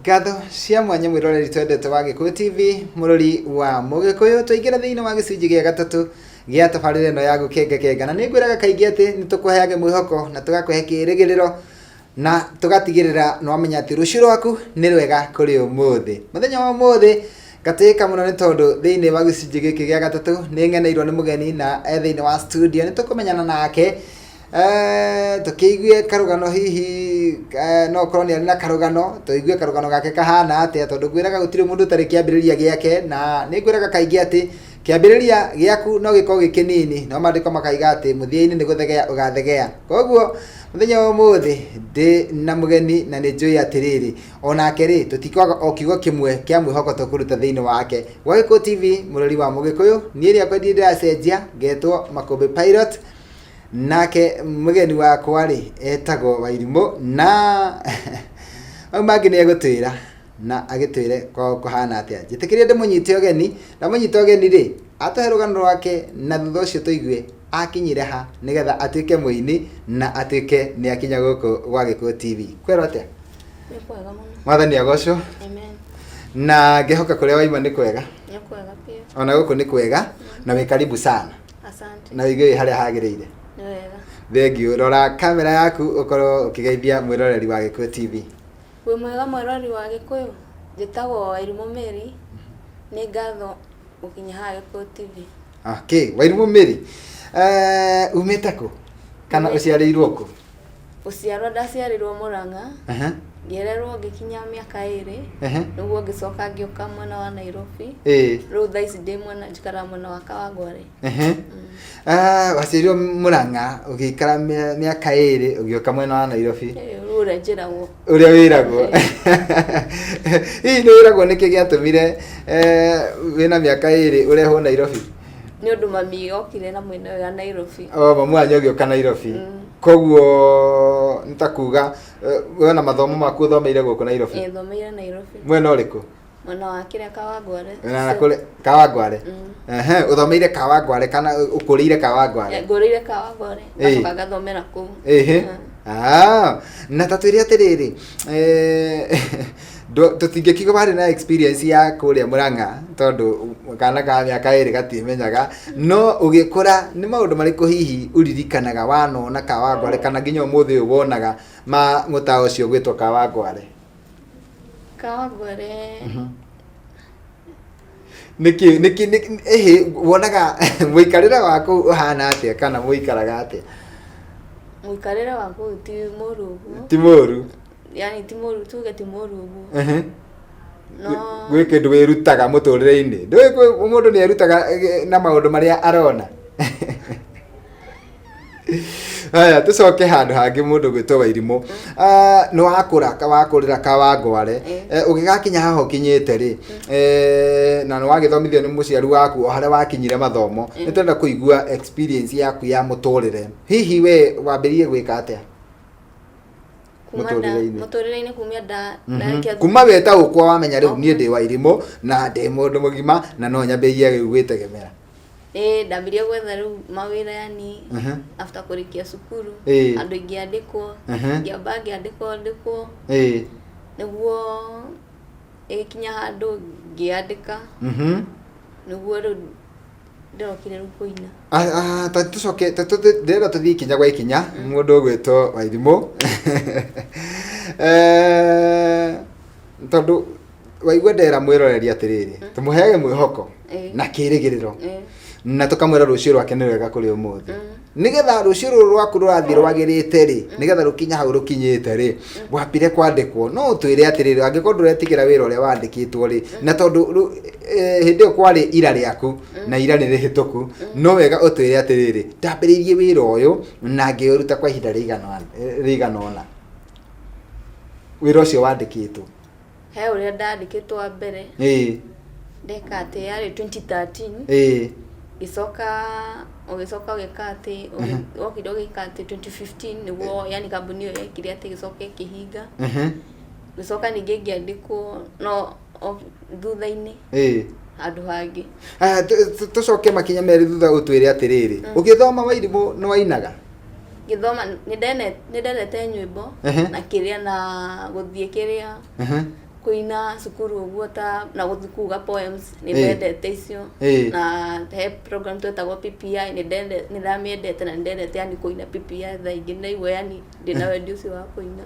Ngatho cia mwanya mwiroreri twendete wa Gikuyu TV murori wa Mugikuyu tuingira thiini wa gicunji gia gatatu gia tabarire no ya gukenga na ningwiraga kaingi ati nitukuheage mwihoko na tugakuhe kirigiriro na tugatigirira no amenya ati rucio rwaku ni rwega kuri umuthi muthenya wa umuthi gatika muno ni tondu thiini wa gicunji giki gia gatatu ni ngeneirwo ni mugeni na thiini wa studio ni tukumenyana nake tukiigue karugano hihi no koroni ari na karugano tuigue karugano gake kahana atia tondu gwiraga gutire mundu tari kiambiriria giake na ni gwiraga kaingi ati kiambiriria giaku no giko gikinini no mandiko makaiga ati muthia-ini ni guthegea ugathegea koguo muthenya wa umuthi ndi na mugeni na ni njui atiriri onake ri tutikwaga o kiugo kimwe kia mwihoko tukuruta thiini wake wa Gikuyu TV murori wa Mugikuyu ni ria kwendi ndiracenjia ngetwo Makumbi Pilot nake mugeni wakwa ri etagwo Wairimu na mangi ni egutwira na agitwire kuhana atia njitikirie ndimunyite ogeni na munyite ogeni ri atuhe rugano rwake na thutha ucio tuigue akinyire ha nigetha atuike muini na atuike ni akinya guku gwa Gikuyu TV kwero atia ni kwega muno mwathani agocwo amen na ngehoka kuria waima ni kwega ni kwega pia ona guku ni kwega na we karibu sana asante na wigue haria hagirire ni wega thengiu rora kamera yaku ukorwo ukigeithia mwiroreri wa Gikuyu TV wi mwega mwiroreri wa Gikuyu njitagwo Wairimu Mary ni ngatho ukinya ha Gikuyu TV okay Wairimu Mary umite ku kana uciarirwo ku uciarwo ndaciarirwo Murang'a ngererwo ngikinya miaka 2 niguo ngicoka ngiuka mwena wa Nairobi riu thaa ici ndi mwena njikara mwena wa Kawangware waciarirwo Murang'a ugikara miaka 2 ugiuka mwena wa Nairobi uria njiragwo uria wiragwo hii ni wiragwo niki giatumire wina miaka 2 urehwo Nairobi ni undu mami okire na mwena wa Nairobi mamu anyu agioka Nairobi koguo nitakuga wena mathomo maku uthomeire guku Nairobi thomeire Nairobi mwena uriku mwena wa kiria Kawangware na kule Kawangware uthomeire Kawangware kana ukuriire Kawangware nguriire Kawangware ngacoka ngathomera kuu na tatwire atiriri tutingikiuga bari na experience ya kuria Murang'a tondu kana ka miaka 2 gatimenyaga no ugikura ni maundu mariku hihi uririkanaga wanona Kawangware kana nginya umuthi wonaga ma mutao ucio gwitwo Kawangware niki wonaga muikarira waku uhana atia kana muikaraga atia muikarira waku ti muru yani ti muru tuge ti muru no gwe kindu wirutaga muturire-ini ndui mundu ni erutaga na maundu maria arona aya tucoke handu hangi mundu gwitwo Wairimu no wakurira Kawangware ugigakinya haho kinyite ri na no wagithomithio ni muciari waku o haria wakinyire mathomo nitenda kuigua experience yaku ya muturire hihi we wambiririe gwika atia muturire-ini kumia kuma weta ukwa wamenya riu nie ndi Wairimu na ndi mundu mugima na no nyambirie riu gwitegemera ndambirie gwetha riu mawira yani after kurikia cukuru andu ingiandikwo ngiamba ngiandikwo niguo ikinya handu ngiandika niguo riu ndokire riu kuina tucoke ndĩrenda tũthiĩ ikinya gwa ikinya mũndũ ũgwĩtwo Wairimu tondũ waigua ndera mwĩroreri atirĩrĩ tũmũheage mwĩhoko na kĩrĩgĩrĩro na tukamwira rucio rwake ni wega kuri umuthi nigetha rucio ruru rwaku rurathie rwagirite ri nigetha rukinya hau rukinyite ri wapire kwandikwo no utwire atiriri angiko nduretigira wira uria wandikitwo ri na tondu hindi o kwari ira riaku na ira ni rihituku no wega utwire atiriri ndambiririe wira uyu na ngiuruta kwa ihinda riganona wira ucio wandikitwo he uria ndandikitwo mbere ndeka ati yari 2013 gicoka ugika ati okire ugika ati 2015 niguo yani kambuni iyo yekire ati gicoka ikihinga gicoka ningi ngiandikwo no thutha-ini handu hangi tucoke makinya meri thutha utwire atiriri ugithoma Wairimu no wainaga githoma ni ndendete nyimbo na kiria na guthie kiria kuina cukuru uguo ta na guthukuga poems ni ndendete icio na he program twetagwo PPI ni ndamiendete na ndendete yani kuina PPI thaingi na iwe yani ndina wendi ucio wa kuina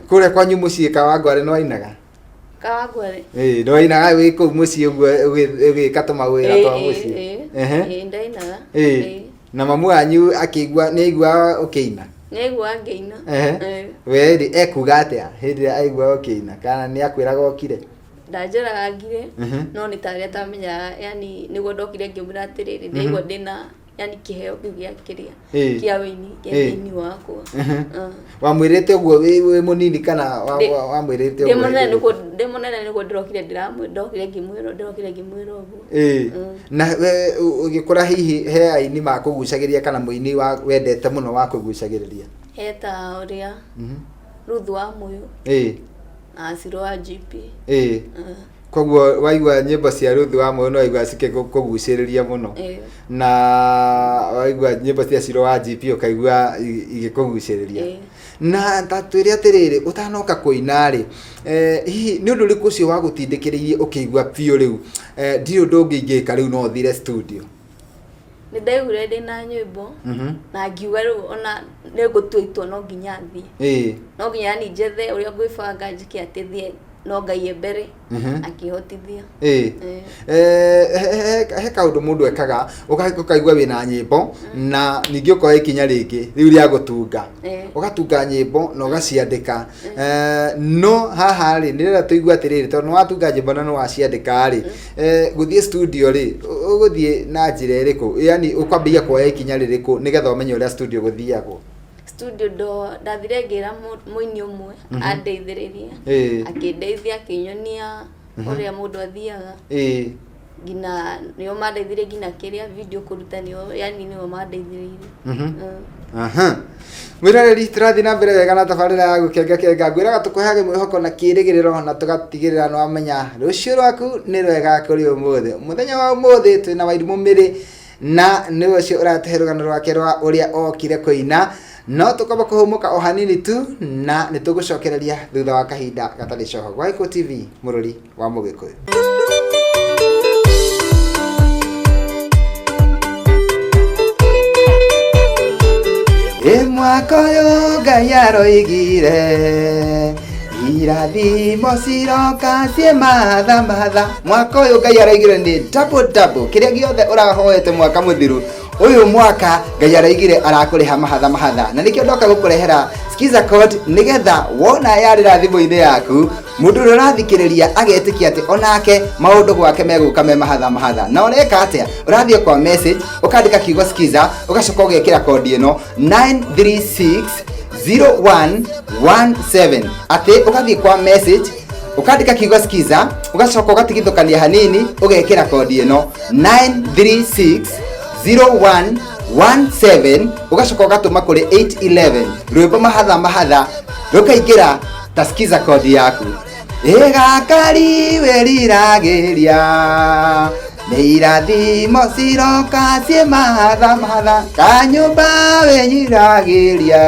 kure kwanyu mucii Kawangware no ainaga Kawangware no ainaga wi ku mucii uguo ugika tumawira twa mucii ndainaga na mamu wanyu akigua ni igua ukiina Negwa ngeina we ekuga atia hindi aigua ukiina kana ni akwiraga okire ndanjeraga ngire no ni taria tamenya yani niguo ndokire ngimura atiriri ndaigua ndina yani kiheo kiu gia kiria kia wini ni wakwa wamwirite uguo wi munini kana wamwirite uguo ndemonene niguo ndokire ndokire ngimwira uguo na ugikura hihi he aini ma kugucagiria kana muini wa wendete muno wa kugucagiriria heta uria Ruthu wa Moyo na Ciro wa GP koguo waigua nyimbo cia Ruthu wa Moyo no waigua cike kuguciriria muno na waigua nyimbo cia Ciro wa GP ukaigua igikuguciriria na tatwire atiriri utanoka kuina ri hihi ni undu riku ucio wa gutindikiririe ukigua pio riu ndio ndungingika riu no thire studio ni ndaigure ndina nyimbo na ngiuga riu ona nigutuitwo no nginya thie no nginya ni njethe uria ngwibanga njike atithie no Ngai mbere akihotithia he kaundu mundu ekaga ukaigua wina nyimbo na ningi ukoya ikinya ringi riu ria gutunga ugatunga nyimbo na ugaciandika no haha ri ndirenda tuigua atiriri tondu watunga nyimbo na no waciandika ri guthie studio ri uguthie na njira iriku yani ukwambia kuoya ikinya ririku nigetha umenye uria studio guthiagwo studio ndathire ngira muini umwe andeithiririe akindeithia akinyonia uria mundu athiaga ngina nio mandeithirie ngina kiria video kuruta nio yani nio mandeithiririe mwirareri turathi na mbere wega na tabarira ya gukenga ngwiraga tukuheage mwihoko na kirigiriro na tugatigirira no amenya rucio rwaku ni rwega kuri umuthi muthenya wa umuthi twina Wairimu Miri na niwe cio uratehe rugano rwake rwa uria okire kuina no tukoba kuhumuka o hanini tu na nitugucokereria thutha wa kahinda gatari coho gwa Iko TV mururi wa Mugikuyu mwaka uyu Ngai aroigire irathimo ciroka cie matha mwaka uyu Ngai aroigire ni double kiria giothe urahoete mwaka muthiru uyu mwaka Ngai araigire arakuriha mahatha na nikio ndoka gukurehera skiza code nigetha wona yarira thimu-ini yaku mundu urathikiriria agetikia ati onake maundu gwake meguka me mahatha na ureka atia urathie kwa message ukandika kiugo skiza ugacoka ugekira code ino 9360117 ati ugathie kwa message ukandika kiugo skiza ugacoka ugatigithukania hanini ugekira code ino 9360117 ugacoka ugatuma kuri 811 rwimbo mahatha rukaingira ta skiza code yaku igakari weriragiria ni irathimo ciroka cie mahatha kanyumba wenyiragiria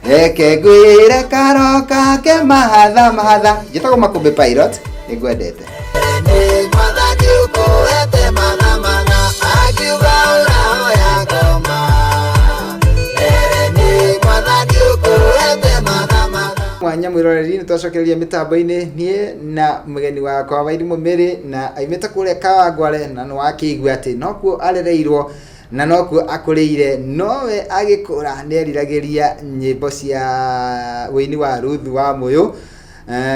reke ngwire karoka ke mahatha njitagwo Makumbi Pilot ningwendete mwanya mwiroreri nitwacokereria mitambo-ini nie na mugeni wakwa Wairimu Miri na aimite kuria Kawangware na no akigua ati nokuo arereirwo na nokuo akuriire nowe agikura neriragiria nyimbo cia wini wa Ruthu wa Moyo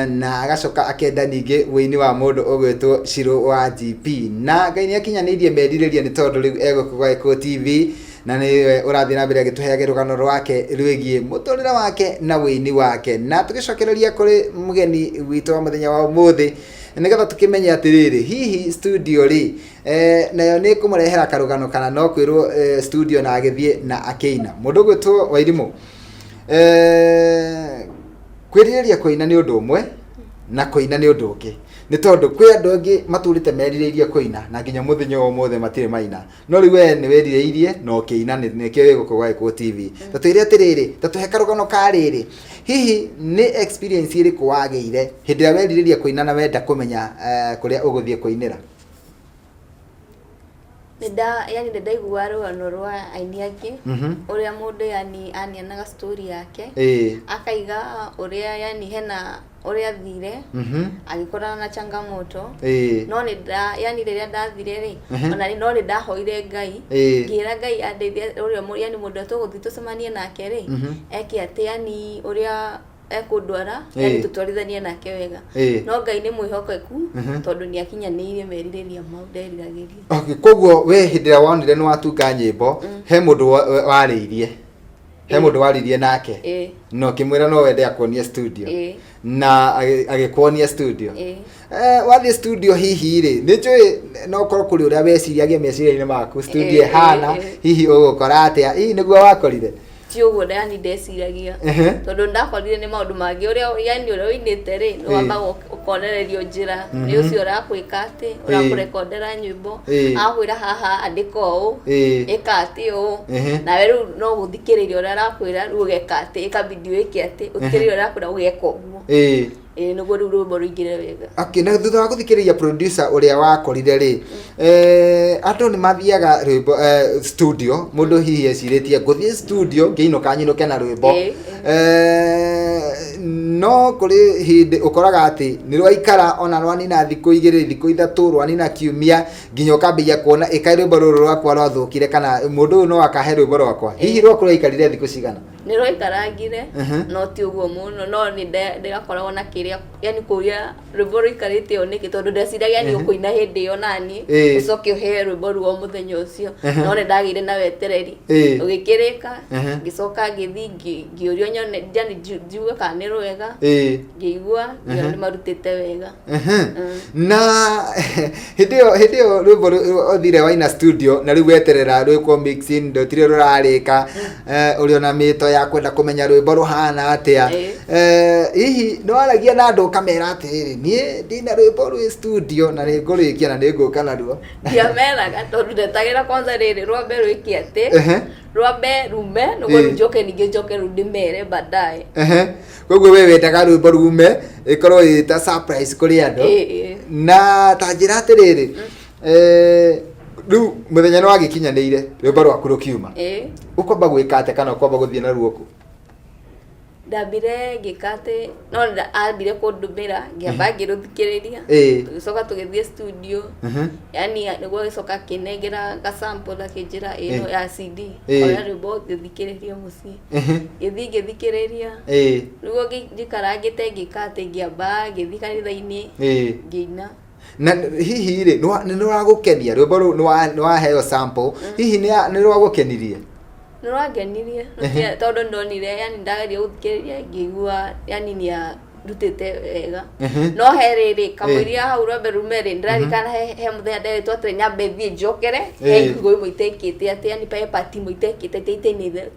na agacoka akenda ningi wini wa mundu ugwitwo Ciro wa GP na Ngai ni akinyanirie mediriria ni tondu riu egukugwa Iko TV na ni urathi na mbere agituheage rugano rwake rwigie muturira wake na wini wake na tugicokereria kuri mugeni witu wa muthenya wa umuthi nigetha tukimenya atiriri hihi studio ri nayo ni kumurehera karugano kana no kwirwo studio na agithie na akeina mundu gwitwo Wairimu kwiriria kuina ni undu umwe na kuina ni undu ungi nĩ tondũ kwĩ andũ angĩ matũrĩte merirĩirie kũina na nginya mũthenya ũmũthĩ matirĩ maina, no rĩu we nĩ werirĩirie na ũkĩina, nĩkĩo wĩgũkũ Gĩkũyũ TV. Tatwĩre atĩrĩrĩ, tatũhe karũgano karĩrĩ, hihi nĩ experience ĩrĩkũ wagĩire hĩndĩ ĩrĩa werirĩria kũina na wenda kũmenya kũrĩa ũgũthiĩ kũinĩra? Yani ndaigua rũgano rwa aini angĩ ũrĩa mũndũ yani anianaga story yake akaiga ũrĩa yani hena ũrĩa athire agĩkorana na changamoto no nĩ yani rĩrĩa ndathire rĩ ona no nĩ ndahoire Ngai ngĩra Ngai andeithie ũrĩa yani mũndũ tũgũthiĩ tũcemanie nake rĩ eke atĩ yani ũrĩa ekũndwara yani tũtwarithanie nake wega no Ngai nĩ mwĩhokeku tondũ nĩ akinyanĩirie merirĩria mau nderiragĩria. Okay, koguo we hĩndĩ ĩrĩa wonire nĩ watunga nyĩmbo he mũndũ warĩirie, he mũndũ waririe nake no kimwĩra no wende akuonie studio na agĩkuonia studio wathiĩ studio hihi rĩ nĩ njũĩ no korwo kũrĩ ũrĩa weciriagia meciria-inĩ maku studio hana hihi ũgũkora atĩa, hihi nĩguo wakorire? Ti ũguo yani ndeciragia tondũ ndakorire nĩ maũndũ mangĩ ũrĩa yani ũrĩa ũinĩte rĩ no wamba ũkonererio njĩra nĩ ũcio ũrakwĩka atĩ ũrakũrekondera nyĩmbo akwĩra haha andĩka ũũ ĩka atĩ ũũ nawe rĩu no gũthikĩrĩria ũrĩa arakwĩra rĩu ũgeka atĩ ĩkabidi wĩke atĩ ũthikĩrĩria ũrĩa arakwĩra ũgeka ũguo nĩguo rĩu rwĩmbo rũingĩre wega. Okay, na thutha wa gũthikĩrĩria producer ũrĩa wakorire rĩ andũ nĩ mathiaga rwĩmbo studio, mũndũ hihi ecirĩtie ngũthiĩ studio ngĩinũka nyinũke na rwĩmbo no kũrĩ hĩndĩ ũkoraga atĩ nĩ rwaikara ona rwanina thikũ igĩrĩ thikũ ithatũ rwanina kiumia nginya ũkambĩrĩria kuona ĩka rwĩmbo rũrũ rwakwa rwathũkire kana mũndũ ũyũ no akahe rwĩmbo rwakwa, hihi rwaku rwaikarire thikũ cigana? Nĩ rwaikarangire no ti ũguo mũno no nĩ ndĩrakoragwo na kĩrĩa yani kũria rwĩmbo rũikarĩte ũũ nĩkĩ tondũ ndeciragia yani ũkũina hĩndĩ ĩyo nani ũcoke ũhe rwĩmbo ruo mũthenya ũcio no nĩ ndagĩire na wetereri ũgĩkĩrĩka ngĩcoka ngĩthiĩ ngĩũrio nyone yani njigue kana nĩ rwega ngĩigua nĩ marutĩte wega. Na hĩndĩ ĩyo rwĩmbo ũthire waina studio na rĩu weterera rwĩkwo mixing ndotire rũrarĩka ũrĩ ona mĩto ya kwenda kũmenya rwĩmbo rũhana atĩa hihi nĩ waragia na andũ ũkamera atĩrĩrĩ niĩ ndĩna rwĩmbo rwĩ studio na nĩ ngũrĩkia na nĩ ngũka naruo? Ndiameraga tondũ ndetagĩra kwanza rĩrĩ rwambe rwĩke atĩ rwambe rume nĩguo njoke ningĩ njoke rĩu ndĩmere baadaye. Koguo we wendaga rwĩmbo rume ĩkorwo ĩ ta surprise kũrĩ andũ na ta njĩra atĩrĩrĩ rĩu mũthenya nĩ wagĩkinyanĩire rwĩmbo rwaku rũkiuma ũkwamba gwĩka atĩ kana ũkwamba gũthiĩ naruo kũ? Ndambire ngĩka atĩ no ambire kũndũmĩra ngĩamba ngĩrũthikĩrĩria tũgĩcoka tũgĩthiĩ studio yani nĩguo gĩcoka kĩnengera gasample akĩnjĩra ĩno ya CD oya rwĩmbo ngĩthikĩrĩria mũciĩ ngĩthikĩrĩria nĩguo njikarangĩte ngĩka atĩ ngĩamba ngĩthiĩ kanitha-inĩ ngĩina. Na hihi rĩ nĩ rwagũkenia rwĩmbo rũu nĩ waheo sample hihi nĩ rwagũkenirie? Nĩ rwangenirie tondũ ndonire yani ndageria gũthikĩrĩria ngĩigua yani nĩ arutĩte wega no he rĩrĩ kamũiria hau rwambe rume rĩ ndĩraririkana he mũthenya nderĩtwo atĩ nyambe thiĩ njokere he iguo imwe itaikĩte atĩ yani he part imwe itaikĩte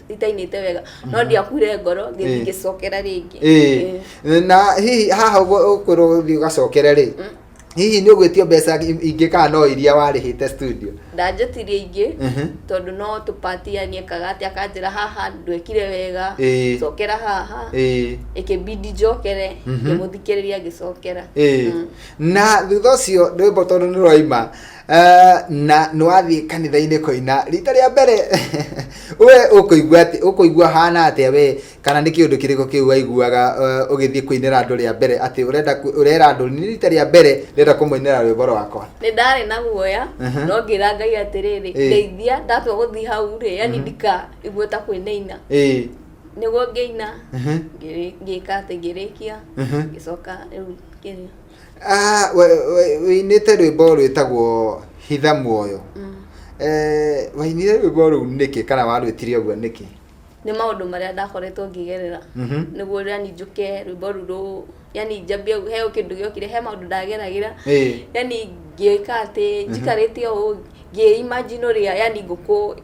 itainĩte wega no ndiakuire ngoro ngĩthiĩ ngĩcokera rĩngĩ. Na hihi haha ũkwĩrwo gũthiĩ ũgacokere rĩ hihi nĩ ũgwĩtio mbeca ingĩ kana no iria warĩhĩte studio? Ndanjĩtirie ingĩ tondũ no tũpatianie kaga atĩ akanjĩra haha ndwekire wega cokera haha ĩkĩbidi njokere ngĩmũthikĩrĩria ngĩcokera. Na thutha ũcio rwĩmbo tondũ nĩ rwaima na nĩ wathiĩ kanitha-inĩ kũina rita rĩa mbere we ũkũigua hana atĩa we kana nĩ kĩũndũ kĩrĩkũ kĩu waiguaga ũgĩthiĩ kũinĩra andũ rĩa mbere atĩ ũrera andũ nĩ rita rĩa mbere ndĩrenda kũmũinĩra rwĩmbo rwakwa? Nĩ ndarĩ na guoya no ngĩra Ngai atĩrĩrĩ ndeithia ndatua gũthiĩ hau rĩ yani ndikaigue ta kwĩnaina nĩguo ngĩina ngĩka atĩ ngĩrĩkia ngĩcoka rĩu kĩrĩa wĩinĩte rwĩmbo rwĩtagwo hitha muoyo wainire rwĩmbo rũu nĩkĩ kana warwĩtire ũguo nĩkĩ? Nĩ maũndũ marĩa ndakoretwo ngĩgerera nĩguo yani njũke rwĩmbo rũu yani njambie he kĩndũ gĩokire he maũndũ ndageragĩra yani ngĩka atĩ njikarĩte ũũ ngĩ-imagine ũrĩa yani ngũkũ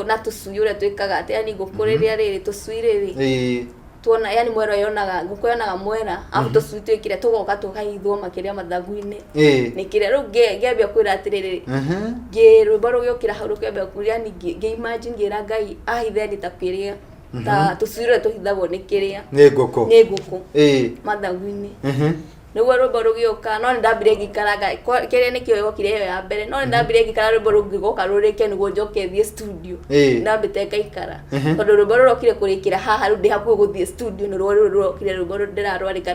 na tũcui ũrĩa twĩkaga atĩ yani ngũkũ rĩrĩa rĩrĩ tũcui rĩrĩ tuona yani mwera yonaga nguko yonaga mwera afu tucui twikire tugoka tukaithwo makiria mathagu-ini nikire ru ngiambia kwira atiriri rwimbo rugiukira hau rukiambia yani imagine ngira Ngai ahithe nditakiria ta tucui tuhithagwo nikiria ni nguku mathagu-ini niguo rwimbo rugiuka no ndambire ngikaranga kiria nikio yokire iyo ya mbere no ndambire ngikara rwimbo rugigoka rurike niguo njoke thie studio ndambite ngaikara tondu rwimbo rurokire kurikira haha ru ndi hakuhi guthie studio ni rurokire rwimbo ndirarwarika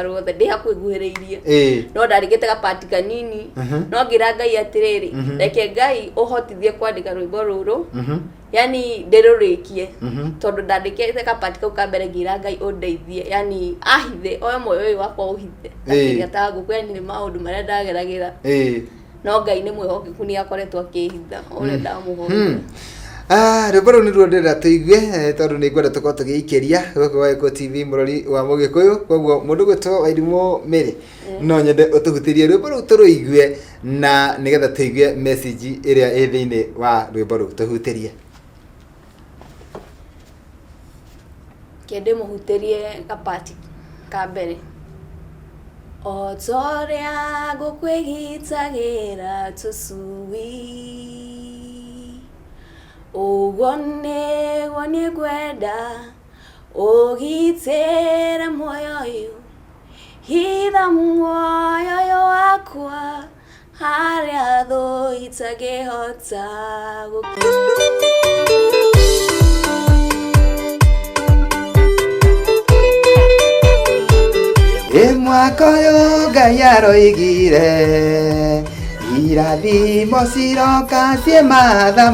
ruothe ndi hakuhi guhiriirie no ndarigite gapati kanini no ngira Ngai atiriri reke Ngai uhotithie kwandika rwimbo ruru yani ndirurikie tondu ndandikite kapati kau ka mbere ngira Ngai undeithie yani ahithe oyo moyo uyu wakwa uhithe akiria ta nguku yani ni maundu maria ndageragira no Ngai ni mwihokeku ni akoretwo akihitha ore ndamuhoya rwimbo rũu nĩruo ndĩrenda tũigue tondũ nĩ ngwenda tũkorwo tũgĩikĩria gũkũ Wagĩkũyũ TV mũrori wa Mũgĩkũyũ koguo mũndũ gwĩtwo Wairimũ Mary no nyende ũtũhutĩrie rwimbo rũu tũrũigue na nĩgetha tũigue message ĩrĩa ĩ thĩinĩ wa rwimbo rũu tũhutĩrie kende muhutirie gapati ka mbere otoria gukwigitagira tucui ugone wone gwenda ugitera moyo uyu hitha moyo wakwa haria tho itagehota mwaka uyu Ngai aroigire irathimo ciroka cie matha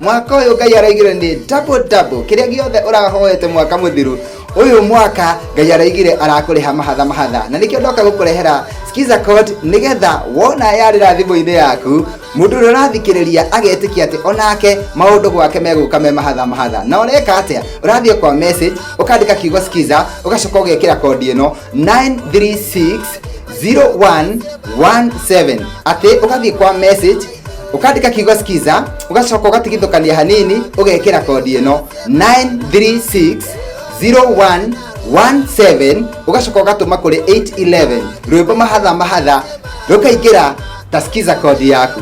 mwaka uyu Ngai aroigire ni double kiria giothe urahoete mwaka muthiru uyu mwaka Ngai aroigire arakuriha mahatha na nikio ndoka gukurehera skiza code nigetha wona yarira thimu-ini yaku mundu urathikiriria agetikia ati onake maundu gwake meguka me mahatha na ureka atia urathie kwa message ukandika kiugo skiza ugacoka ugekira code ino 9360117 ati ugathie kwa message ukandika kiugo skiza ugacoka ugatigithukania hanini ugekira code ino 9360117 ugacoka ugatuma kuri 811 rwimbo mahatha rukaingira ta skiza code yaku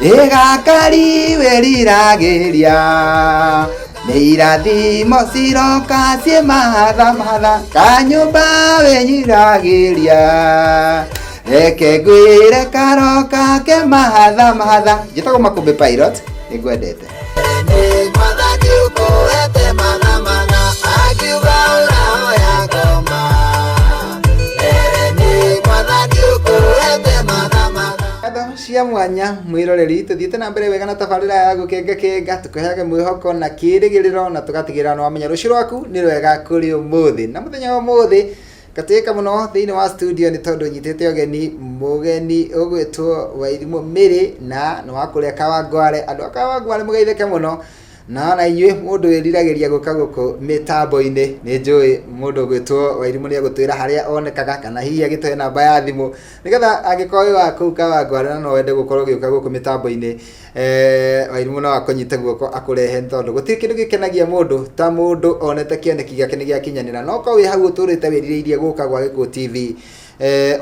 igakari weriragiria ni irathimo ciroka cie mahatha kanyumba wenyiragiria reke ngwire karoka ke mahatha njitagwo Makũmbĩ Pilot nĩngwendete cia mwanya mwiroreri tuthiite na mbere wega na tabarira ya gukenga tukaheage mwihoko na kirigiriro na tugatigirana no amenya rucio rwaku ni rwega kuri umuthi na muthenya wa muthi katika muno thiini wa studio ni tondu nyitete mugeni ugwitwo Wairimũ Mary na no wakuria Kawangware andu akawangware mugeitheke muno na inyue mundu wiriragiria guka guku mitambo-ini ni njui mundu gwitwo Wairimũ ni agutwira haria onekaga kana hihi agitoe namba ya thimu nigetha angikorwo wa kuu Kawangware na no wende gukorwo giuka guku mitambo-ini Wairimũ no akonyite guoko akurehe tondu gutiri kindu gikenagia mundu ta mundu onete kioneki giake ni giakinyanira no ko wi hau uturite wiririirie guka gwa Wagĩkũyũ TV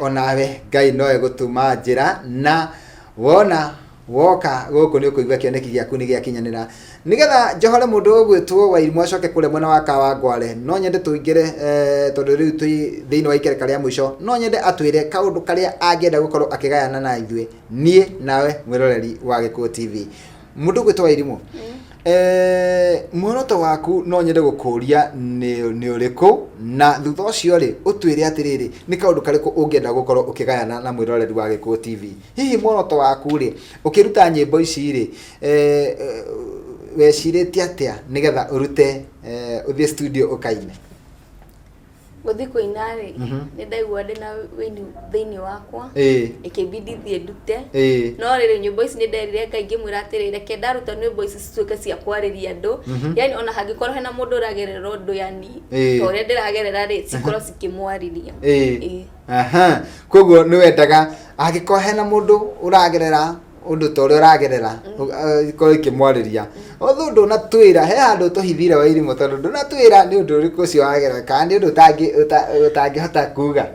onawe Ngai no egutuma njira na wona woka guku ni ukuigua kioneki giaku ni giakinyanira nigetha njohore mundu gwitwo Wairimũ acoke kule mwena wa Kawangware no nyende tuingire tondu riu tui thiini wa ikereka ria mwisho no nyende atwire kaundu karia angienda gukorwo akigayana na ithue nie nawe mwiroreri wa Wagĩkũyũ TV mundu gwitwo Wairimũ muoroto waku no nyende gukuria ni uriku na thutha ucio ri utwire atiriri ni kaundu kariku ungienda gukorwo ukigayana na mwiroreri wa Wagĩkũyũ TV hihi muoroto waku ri ukiruta nyimbo ici ri weciritie atia nigetha urute uthie studio ukaine guthi kuinari ni ndaigua ndina wini thiini wakwa ikibidi thie ndute no riri nyimbo ici ni nderire kaingi mwira atirire ke ndaruta nyimbo ici cituike cia kwariria andu yani ona hangikorwo hena mundu uragerera undu yani tore ndiragerera ri cikorwo cikimwariria koguo ni wendaga angikorwo hena mundu uragerera undu to ria ragerera ko ikimwariria othu ndunatwira he handu tuhithire wa irimo tondu ndunatwira ni undu uriku ucio wagerera kandi undu utangihota kuga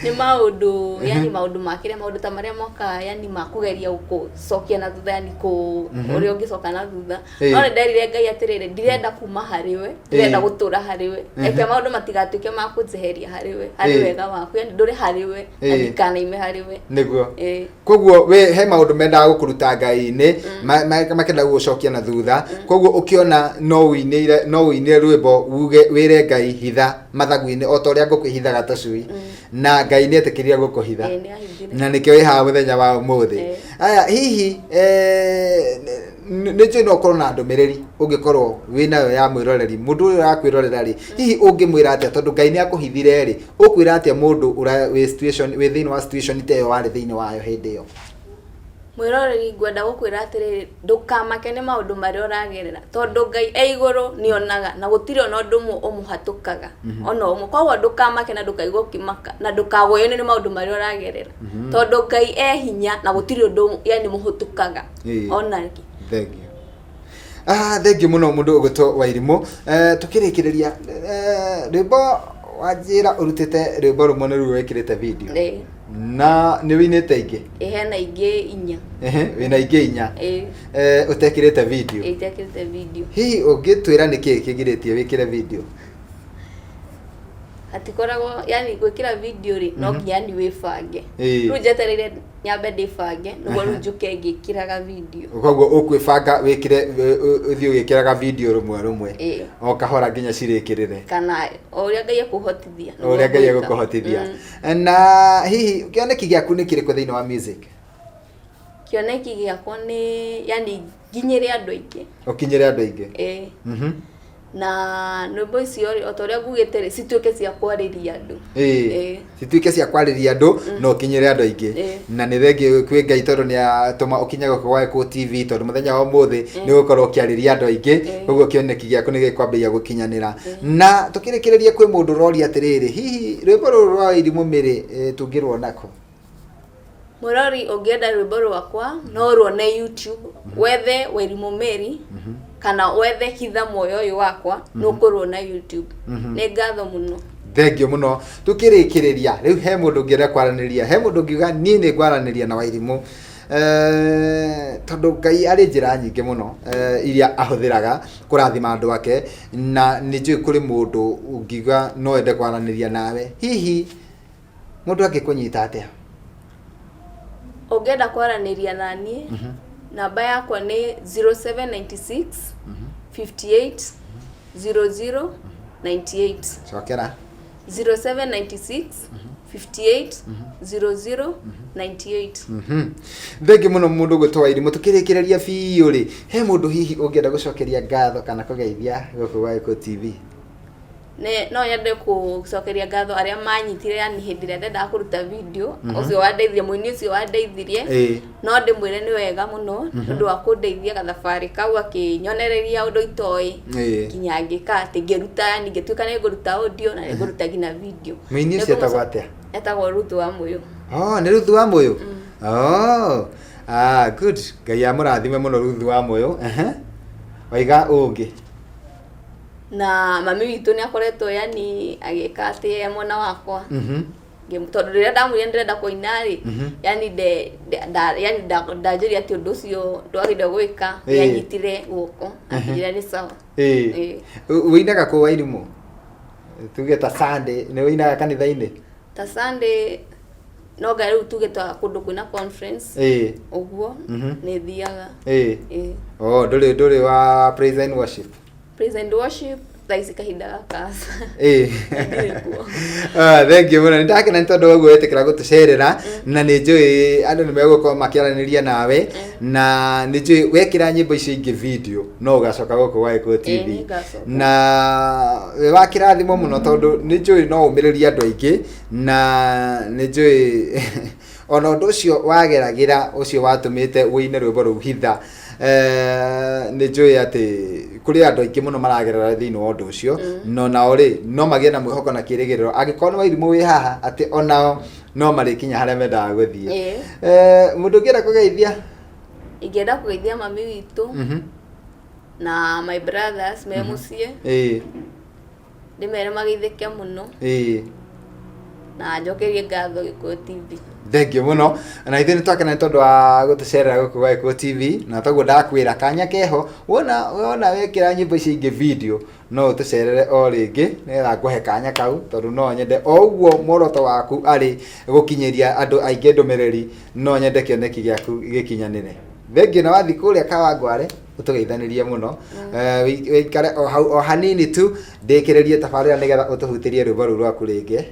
ni maundu yani maundu makire maundu ta maria moka yani makugeria gucokia na thutha yani ku uri ungicoka na thutha no nderire Ngai atirire ndirenda kuma hariwe ndirenda gutura hariwe eke maundu matigatuike makunjeheria hariwe hari wega waku yani nduri hariwe ndikana ime hariwe niguo koguo we he maundu mendaga gukuruta Ngai-ini makenda gucokia na thutha koguo ukiona no uine rwimbo uge wire Ngai hitha mathagu-ini o toria ngukwihithaga tacui na Ngai ni etekiria gukuhitha na nikio iha muthenya wa umuthi aya hihi ni jino korwo na ndumiriri ungikorwo winayo ya mwiroreri mundu uyu akwirorera ri hihi ungimwira atia tondu Ngai ni akuhithire ri ukwira atia mundu uri situation within wa situation teyo wari thiini wayo hindi iyo mwiroreri ngwenda gukwira atiriri ndukamake ni maundu maria uragerera tondu Ngai eiguru nionaga na gutiri ona undu umuhatukaga ona umu kwa ndukamake na ndukaigwo kimaka na ndukagoyo ni maundu maria uragerera tondu Ngai hinya na gutiri undu yani muhutukaga ona ki thank you thank you muno mundu ugutwo wa irimo tukirikiriria rwimbo wajira urutite rwimbo rumwe ni ruo wekirite video na ni winite ingi hena ingi inya wina ingi inya utekirite video itekirite video hihi ungitwira niki kigiritie wikire video atikoragwo yani gwikira video ri no nginya ni wifange ru jeterire nyambe ndifange nugo njuke ngikiraga video koguo ukwibanga wikire uthio gikiraga video rumwe o kahora nginya cirikirire kana uria Ngai akuhotithia uria Ngai akuhotithia na hihi kioneki giaku ni kiriko thiini wa music kioneki giakwa ni yani nginyire andu aingi ukinyire andu aingi na nyimbo icio otoria ngugite cituike cia kwariria andu cituike cia kwariria andu no kinyire andu aingi na ni thengi kwi Ngai tondu ni atuma ukinyaga kwa Eko TV tondu muthenya wa umuthi ni gukorwo kiariria andu aingi koguo kioneki giaku ni gikwambia gukinyanira na tukirikiriria kwi mundu rori atiriri hihi rwimbo ruru rwa irimo miri tungirwo nako murori ungienda rwimbo rwakwa no ruone YouTube wethe Wairimu Mary kana wethe hitha moyo uyu wakwa nukurwo na YouTube ni ngatho muno thank you muno tukirikiriria riu he mundu ngienda kwaraniria he mundu ngiuga ni ngwaraniria na Wairimu tondu Ngai ari njira nyingi muno iria ahuthiraga kurathima andu ake na ni njui kuri mundu ungiuga no ende kwaraniria nawe hihi mundu angikunyita atia ungienda kwaraniria nani namba yakwa ni 0796 58 00 98 chokera 0796 58 00 98 Thengi muno mundu gutwa Wairimu tukirikiriria biu ri he mundu hihi ungienda gucokeria ngatho kana kugeithia guku wa Eko TV no yende kucokeria ngatho aria manyitire yani hindire ndenda kuruta video ucio wandeithie muini ucio wandeithirie no ndimwire ni wega muno ndu wa kundeithia gathabari kau akinyonereria undu itoi kinya ngika ati ngeruta yani ngetuika ni nguruta audio na nguruta gina video muini ucio etagwo atia etagwo Ruthu wa Muyu ni Ruthu wa Muyu good Ngai amurathime muno Ruthu wa Muyu waiga ungi na mami witu ni akoretwo yani agika ati mwana wakwa tondu riria ndamwire ndirenda kuinari yani yani ndajiria ati undu ucio ndwagire gwika yanyitire guoko akijira ni sawa winaga ku Wairimu tuge ta Sunday ni winaga kanitha-ini ta Sunday no ga riu tuge ta kundu kwina conference uguo ni thiaga nduri wa praise and worship thaisi kahinda kasa thank you muno ndakena ntondu waguo wetekera gutucerera na ni njui andu ni megukorwo makiaraniria nawe na ni njui wekira nyimbo icio ingi video no ugacoka guku wa Eko TV na we wakirathimo muno tondu ni njui no umiriria andu aingi na ni njui ona undu ucio wageragira ucio watumite wine rwimbo ruu hitha nĩ njũĩ atĩ kũrĩ andũ aingĩ mũno maragerera thĩinĩ wa ũndũ ũcio no nao rĩ no magĩe na mwĩhoko na kĩĩrĩgĩrĩro angĩkorwo nĩ Wairimũ wĩ haha atĩ onao no marĩkinya harĩa mendaga gũthiĩ. Mũndũ ũngĩenda kũgeithia? Ingĩenda kũgeithia mami witũ na my brothers me mũciĩ ndĩmere mageithĩke mũno na njokerie ngatho Gĩkũyũ TV. Thank you mũno na ithuĩ nĩtwakena nĩ tondũ wa gũtũcerera gũkũ gwa Gĩkũyũ TV na toguo ndakwĩra kanya keho wona wekĩra nyĩmbo ici ingĩ video no ũtũcerere o rĩngĩ nĩgetha ngũhe kanya kau tondũ no nyende o ũguo muoroto waku arĩ gũkinyĩria andũ aingĩ ndũmĩrĩri no nyende kĩoneki gĩaku gĩkinyanĩre. Thengi na wathi kũrĩa Kawangware ũtũgeithanĩrie mũno wĩikare o hau o hanini tu ndĩkĩrĩrie tabarĩra nĩgetha ũtũhutĩrie rwĩmbo rũu rwaku rĩngĩ.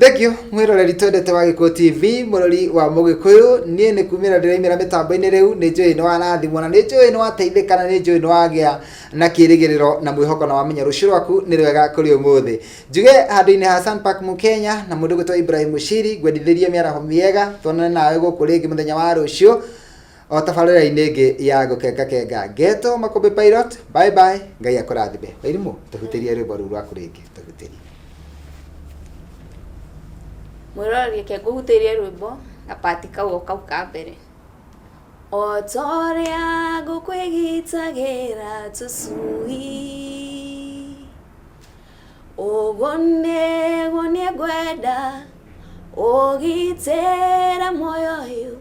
Thank you mwĩroreri twendete wa Gĩkũyũ TV mũrori wa Mũgĩkũyũ niĩ nĩ kumĩra ndĩraimĩra mĩtambo-inĩ rĩu nĩ njũĩ nĩ warathimwo na nĩ njũĩ nĩ wateithĩka na nĩ njũĩ nĩ wagĩa na kĩĩrĩgĩrĩro na mwĩhoko na wamenya rũciũ rwaku nĩ rwega kũrĩ ũmũthĩ. Njuge handũ-inĩ ha Sunpark Mũkenya na mũndũ gwĩtwo Ibrahim Mushiri ngwendithĩrie mĩaraho mĩega tuonane nawe gũkũ rĩngĩ mũthenya wa rũciũ o tabarĩra-inĩ ĩngĩ ya gũkengakenga. Ngetwo Makũmbĩ Pilot, bye bye, Ngai akũrathime. Wairimũ tũhutĩrie rwĩmbo rũu rwaku rĩngĩ tũhutĩrie. Mwĩroreri ke ngũhutĩrie rwĩmbo na pati kau ka mbere. O torĩa ngũkwĩgitagĩra tũcui ũguo nĩguo niĩ ngwenda ũgitĩre muoyo ũyũ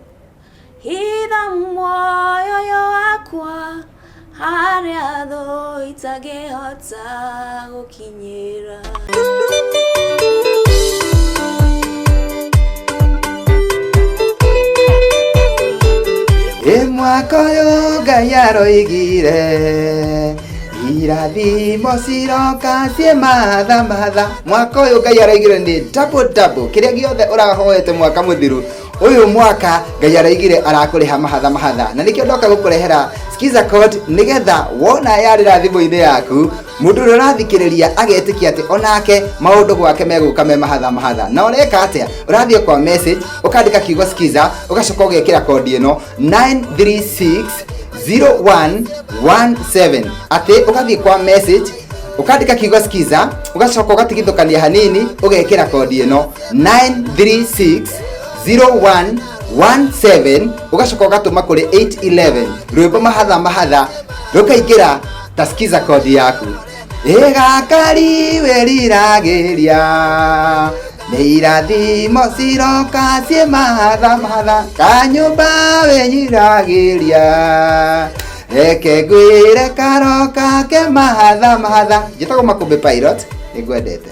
hitha muoyo ũyũ wakwa harĩa thũ itangĩhota gũkinyĩra. Mwaka ũyũ Ngai aroigire irathimo ciroka ciĩ mahatha. Mwaka ũyũ Ngai aroigire nĩ double kĩrĩa gĩothe ũrahoete mwaka mũthiru ũyũ mwaka Ngai aroigire arakũrĩha mahatha na nĩkĩo ndoka gũkũrehera skiza code nĩgetha wona yarĩra thimũ-inĩ yaku mũndũ ũrĩa ũrathikĩrĩria agetĩkia atĩ onake maũndũ gwake megũka me mahatha na ũreka atĩa ũrathiĩ kwa message ũkandĩka kiugo skiza ũgacoka ũgekĩra kodi ĩno 9360117 atĩ ũgathiĩ kwa message ũkandĩka kiugo skiza ũgacoka ũgatigithũkania hanini ũgekĩra kodi ĩno 9360117 ũgacoka ũgatũma kũrĩ 811 rwĩmbo mahatha rũkaingĩra ta skiza kodi yaku. Gakari weriragĩria nĩ irathimo ciroka ciĩ mahatha kanyũmba wenyiragĩria reke ngwĩre karoka ke mahatha. Njĩtagwo Makũmbĩ Pilot nĩ ngwendete.